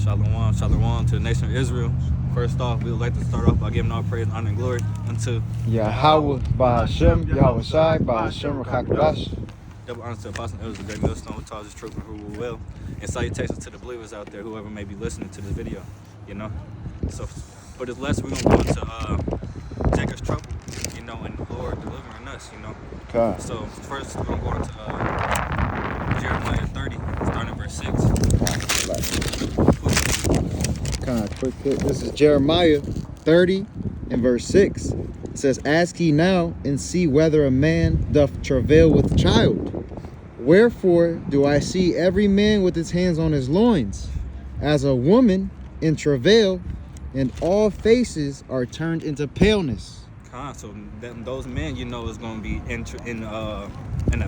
Shalom, shalom to the nation of Israel. First off, we would like to start off by giving all praise, honor, and glory unto YAHAWAH, YAHAWASHI, YAHAWASHI, YAHAWASHI. double honor to the apostle and elders, the great millstone who taught us truth and who will will. And salutations to the believers out there, whoever may be listening to this video, you know. So for this lesson, we're going to go into Jacob's trouble, you know, and the Lord delivering us, you know. God. So first, we're going to go into Jeremiah 30, starting at verse 6. Quick hit. This is Jeremiah 30 and verse 6. It says, "Ask ye now and see whether a man doth travail with child. Wherefore do I see every man with his hands on his loins, as a woman in travail, and all faces are turned into paleness." So those men, you know, is going to be in a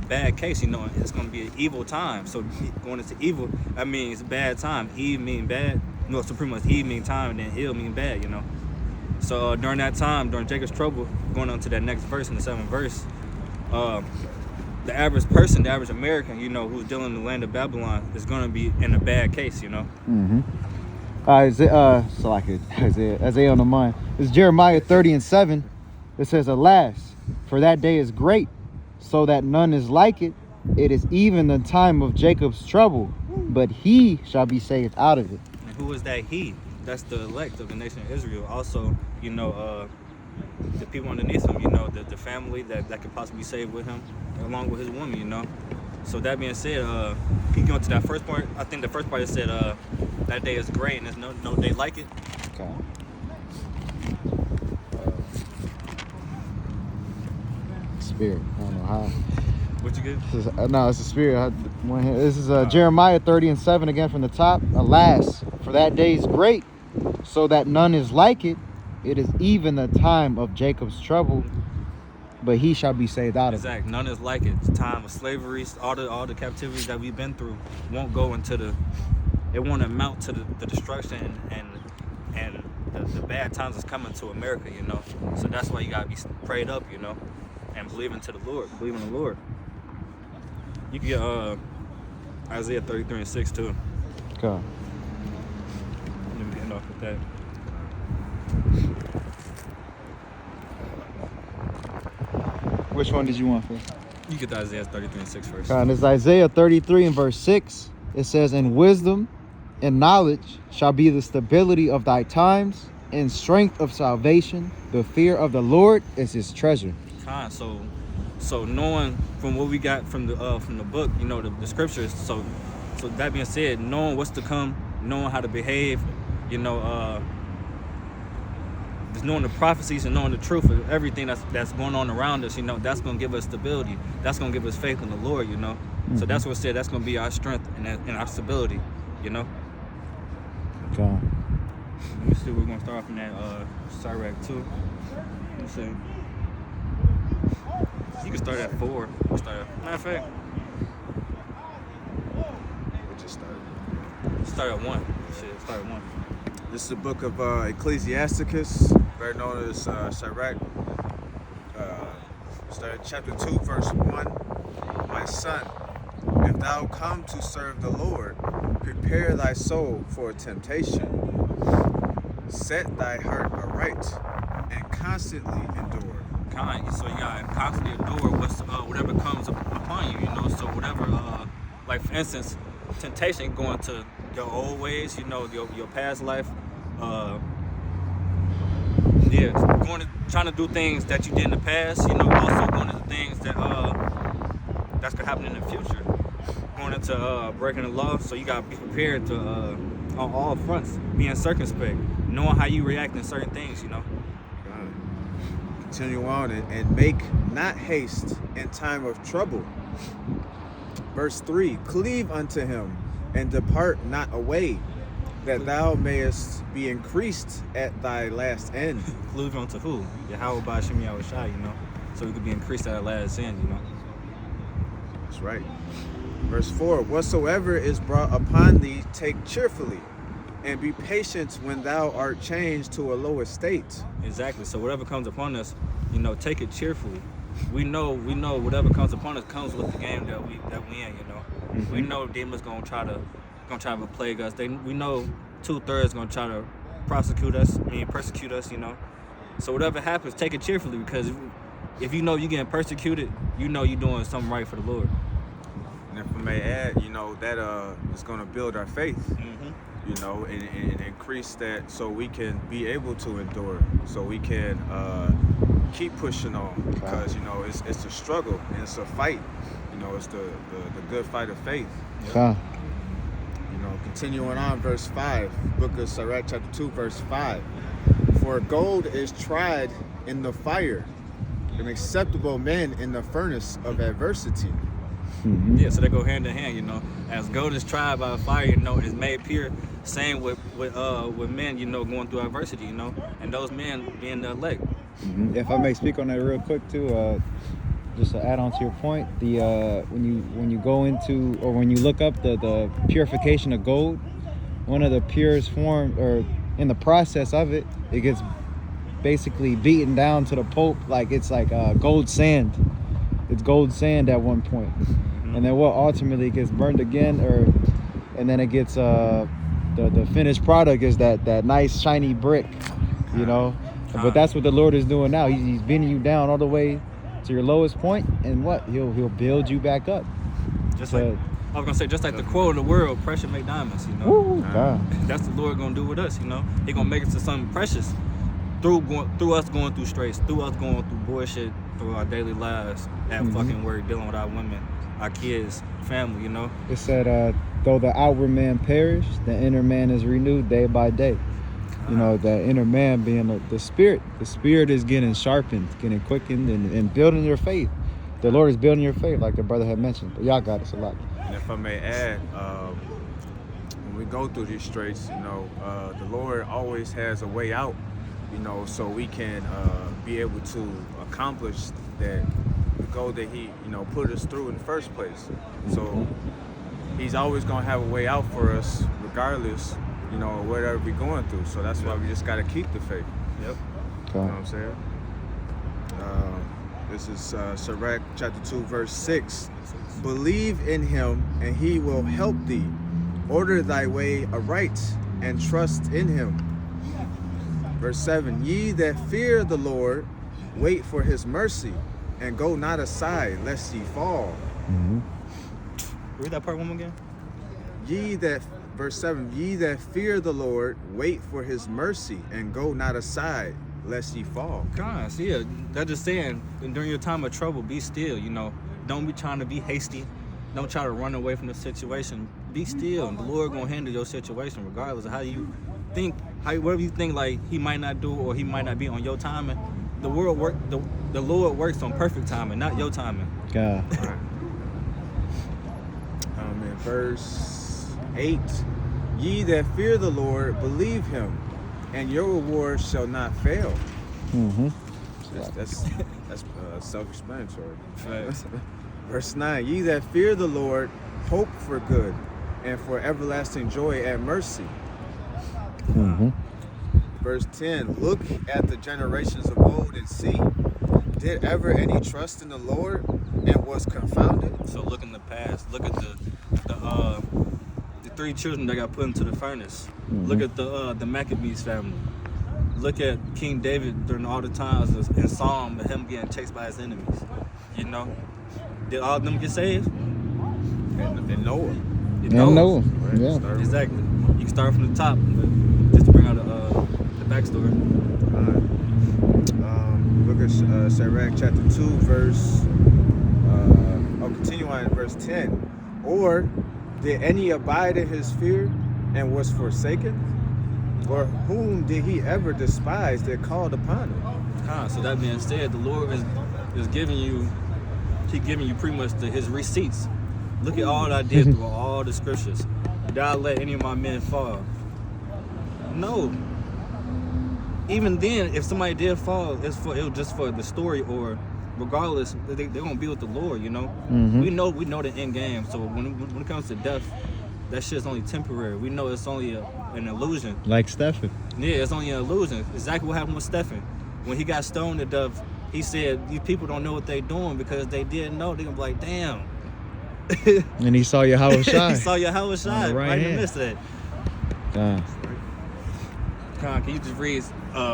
bad case. You know, it's going to be an evil time. So going into evil, that means bad time. Eve mean bad. No, so pretty much Eve mean time, and then ill mean bad. You know. So during that time, during Jacob's trouble, going on to that next verse in the 7th verse, the average person, the average American, you know, who's dealing in the land of Babylon, is going to be in a bad case. You know. Isaiah on the mind. It's Jeremiah 30 and 7. It says, "Alas, for that day is great, so that none is like it. It is even the time of Jacob's trouble, but he shall be saved out of it." And who is that he? That's the elect of the nation of Israel. Also, you know, the people underneath him, you know, the family that could possibly be saved with him, along with his woman, you know. So that being said, he going to that first part. I think the first part is said, that day is great and there's no day like it. Okay. Spirit. I don't know how. What you get? No, it's a spirit. This is Jeremiah 30 and 7 again from the top. "Alas, for that day is great, so that none is like it. It is even the time of Jacob's trouble, but he shall be saved out of it." Exactly. None is like it. It's time of slavery, all the captivities that we've been through won't go into it won't amount to the destruction and the bad times that's coming to America, you know. So that's why you gotta be prayed up, you know, and believe in the Lord. You can get Isaiah 33 and 6 too. Okay. Let me get off with that. Which one did you want first? You get the Isaiah 33 and 6 first. And it's Isaiah 33 and verse 6. It says, "And wisdom and knowledge shall be the stability of thy times, and strength of salvation. The fear of the Lord is his treasure." So knowing from what we got from the book, you know, the scriptures. So that being said, knowing what's to come, knowing how to behave, you know, just knowing the prophecies and knowing the truth of everything that's going on around us, you know, that's gonna give us stability. That's gonna give us faith in the Lord, you know. So that's what it said. That's gonna be our strength and our stability, you know. Okay. Let me see. We're gonna start off in that Sirach 2. Let me see. You can start at 4. Matter of fact, We just started. start at 1. Shit, start at 1. This is the book of Ecclesiasticus, better known as Sirach. Start at chapter 2, verse 1. "My son, if thou come to serve the Lord, prepare thy soul for temptation. Set thy heart aright, and constantly endure." So you gotta constantly endure whatever comes upon you, you know. So whatever, like for instance, temptation going to your old ways, you know, your past life, trying to do things that you did in the past, you know. Also going into things that's gonna happen in the future, going into breaking the law. So you gotta be prepared to on all fronts, being circumspect, knowing how you react in certain things, you know. Continue on and make not haste in time of trouble. Verse 3, "Cleave unto him and depart not away, that thou mayest be increased at thy last end." Cleave unto who? YAHAWASHI, you know. So we could be increased at our last end, you know. That's right. Verse 4, "Whatsoever is brought upon thee, take cheerfully, and be patient when thou art changed to a lower state." Exactly. So whatever comes upon us, you know, take it cheerfully. We know whatever comes upon us comes with the game that we in, you know. We know demons gonna try to plague us. We know 2/3 gonna try to persecute us, you know. So whatever happens, take it cheerfully, because if you know you're getting persecuted, you know you're doing something right for the Lord. And if I may add, you know, that is going to build our faith, you know, and increase that, so we can be able to endure, so we can keep pushing on, because, you know, it's a struggle and it's a fight. You know, it's the good fight of faith. Huh. You know, continuing on, verse 5, book of Sirach, chapter 2, verse 5. For gold is tried in the fire, an acceptable man in the furnace of adversity. Yeah, so they go hand in hand, you know. As gold is tried by fire, you know, is made pure. Same with men, you know, going through adversity, you know, and those men being the elect. If I may speak on that real quick too, just to add on to your point, the when you go into, or when you look up the purification of gold, one of the purest form, or in the process of it, it gets basically beaten down to the pulp, like it's like gold sand. It's gold sand at one point. And then what ultimately gets burned again, and then it gets the finished product is that nice shiny brick, you know. But that's what the Lord is doing now. He's bending you down all the way to your lowest point, and what he'll build you back up. Just like I was gonna say, just like the quote of the world, pressure make diamonds, you know. Woo, God. That's the Lord gonna do with us, you know. He gonna make us to something precious through us going through straits, through us going through bullshit, through our daily lives at fucking work, dealing with our women, our kids, family, you know. It said, though the outward man perish, the inner man is renewed day by day. You know, the inner man being the spirit. The spirit is getting sharpened, getting quickened, and building your faith. The Lord is building your faith, like the brother had mentioned. But y'all got us a lot. And if I may add, when we go through these straits, you know, the Lord always has a way out, you know, so we can be able to accomplish that the goal that He, you know, put us through in the first place. So He's always gonna have a way out for us, regardless, you know, whatever we're going through. So that's why we just gotta keep the faith. Yep. You know what I'm saying? This is Sirach chapter 2, verse 6. Believe in Him, and He will help thee. Order thy way aright, and trust in Him. Verse 7. Ye that fear the Lord, wait for His mercy, and go not aside, lest ye fall. Read that part one more again. Verse 7. Ye that fear the Lord, wait for His mercy, and go not aside, lest ye fall. God, so yeah, they're just saying, during your time of trouble, be still, you know. Don't be trying to be hasty. Don't try to run away from the situation. Be still, and the Lord gonna handle your situation regardless of how you think, whatever you think like He might not do or He might not be on your timing. The Lord works on perfect timing, not your timing. God. Right. In verse 8, ye that fear the Lord, believe Him, and your reward shall not fail. That's self-explanatory. Verse 9, ye that fear the Lord, hope for good, and for everlasting joy and mercy. Verse 10, look at the generations of old and see, did ever any trust in the Lord and was confounded? So look in the past. Look at the 3 children that got put into the furnace. Look at the Maccabees family. Look at King David during all the times in Psalm of him getting chased by his enemies. You know, did all of them get saved? And Noah. And Noah. Right? Yeah. Exactly. You can start from the top, but just to bring out the backstory. Look at Sirach chapter 2, verse. Continue on in verse 10. Or did any abide in his fear and was forsaken? Or whom did he ever despise that called upon him? So that being said, the Lord is giving you, He's giving you pretty much His receipts. Look at all that I did through all the scriptures. Did I let any of my men fall? No. Even then, if somebody did fall, it was just for the story, or regardless, they're gonna be with the Lord, you know. We know the end game. So when it comes to death, that shit's only temporary. We know it's only an illusion. Like Stephen. Yeah, it's only an illusion. Exactly what happened with Stephen. When he got stoned to death, he said, these people don't know what they're doing, because they didn't know. They're gonna be like, damn. And he saw YAHAWASHI. He saw YAHAWASHI right in the midst of that. God. Con, can you just read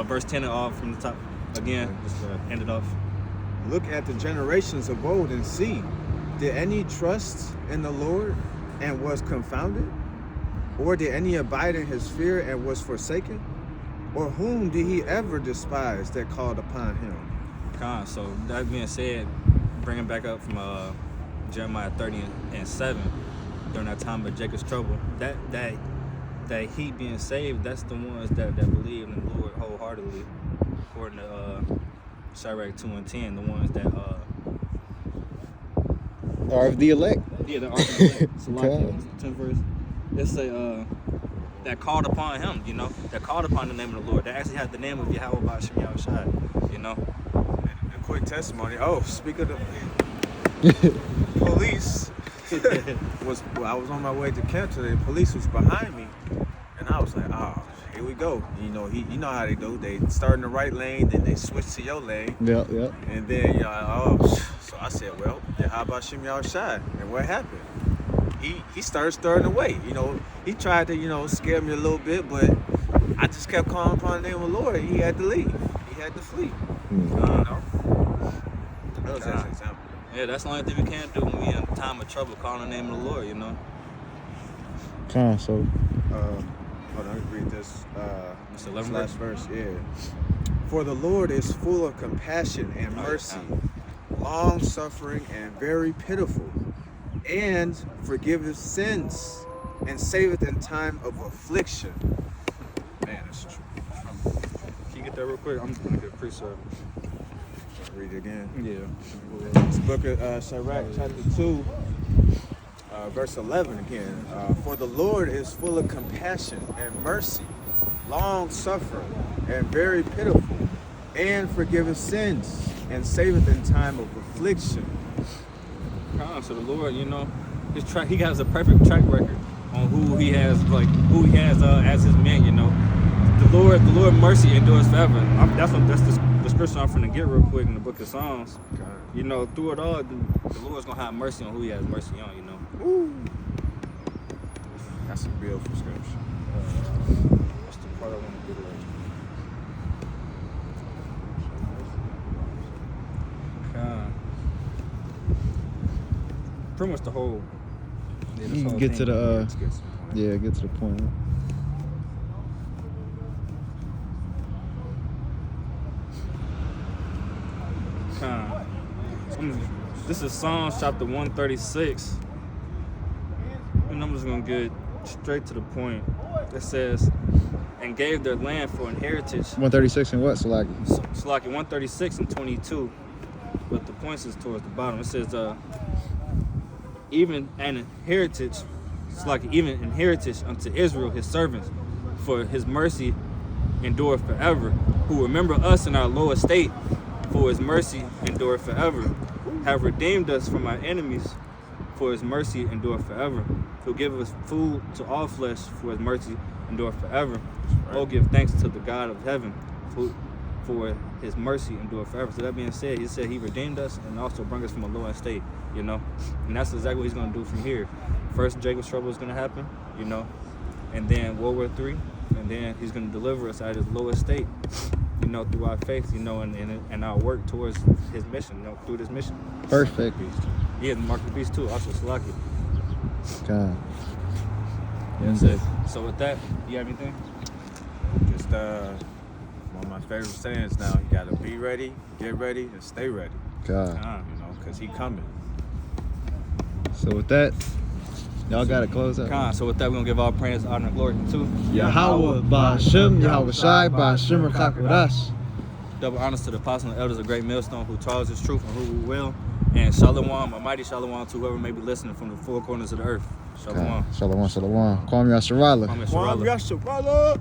verse 10 off from the top again? Just to end it off. Look at the generations of old and see, did any trust in the Lord and was confounded? Or did any abide in his fear and was forsaken? Or whom did he ever despise that called upon him? Con, so that being said, bringing back up from Jeremiah 30 and 7, during that time of Jacob's trouble, that he being saved, that's the ones that believe in the Lord wholeheartedly, according to Sirach 2 and 10, the ones that Are of the elect. yeah, the ark. So Okay. like 10th verse, it say that called upon him, you know, that called upon the name of the Lord, that actually had the name of YAHAWASHI, you know. A quick testimony. Oh, speak of the police. I was on my way to camp today. The police was behind me, and I was like, "Oh, here we go." You know how they do. They start in the right lane, then they switch to your lane, Yep, yep. and then So I said, "Well, then how about Shim Y'all Shine?" And what happened? He started stirring away. You know, he tried to scare me a little bit, but I just kept calling upon the name of the Lord, and he had to leave. He had to flee. You know? That was an example. Yeah, that's the only thing we can do when we in time of trouble, calling the name of the Lord, you know. Con, so Hold on, let me read this. It's the 11th Last verse, yeah. For the Lord is full of compassion and mercy, long suffering and very pitiful, and forgiveth sins, and saveth in time of affliction. Man, that's true. Can you get that real quick? I'm gonna get a precept. Read it again. Yeah. This book of Sirach, chapter 2, verse 11 again. For the Lord is full of compassion and mercy, long suffering and very pitiful, and forgiveth sins, and saveth in time of affliction. So the Lord, you know, he has a perfect track record on who he has as his men, you know. The Lord mercy endures forever. That's the scripture I'm finna get real quick in the book of Psalms. God. You know, through it all, the Lord's gonna have mercy on who he has mercy on, you know. Woo. That's a beautiful scripture. That's the part I want to get right. Pretty much the whole. Yeah, this you whole can get to thing. the Let's get to the point. yeah, get to the point. This is Psalms chapter 136. And I'm just going to get straight to the point. It says, and gave their land for inheritance. 136 and what, Salaki? Salaki 136 and 22. But the points is towards the bottom. It says, even an inheritance, Salaki, even inheritance unto Israel, his servants, for his mercy endureth forever, who remember us in our low estate, for his mercy endureth forever, have redeemed us from our enemies, for his mercy endureth forever, who give us food to all flesh, for his mercy endureth forever. Right. Oh, give thanks to the God of heaven, for his mercy endureth forever. So that being said, he said he redeemed us and also brought us from a low estate, you know, and that's exactly what he's going to do from here. First, Jacob's trouble is going to happen, you know, and then World War III, and then he's going to deliver us out of his low estate, you know, through our faith, you know, and our work towards his mission, you know, through this mission. Perfect. Yeah, the mark of the beast too, also Salaki. God. Yeah, that's it. So with that, you have anything? Just one of my favorite sayings now. You gotta be ready, get ready, and stay ready. God. You know, cause he coming. So with that, y'all gotta close up. So with that, we're gonna give all praise, honor, and glory to Yahawah, Ba'ashem, YAHAWASHI, Ba'ashem Rakakurash. double honors to the apostles and elders of Great Millstone who taught us his truth and who we will. And Shalom, a mighty Shalom to whoever may be listening from the four corners of the earth. Shalom. Shalom, shalom. Kwame Yasharala. Kwame Sharala. Yasharala.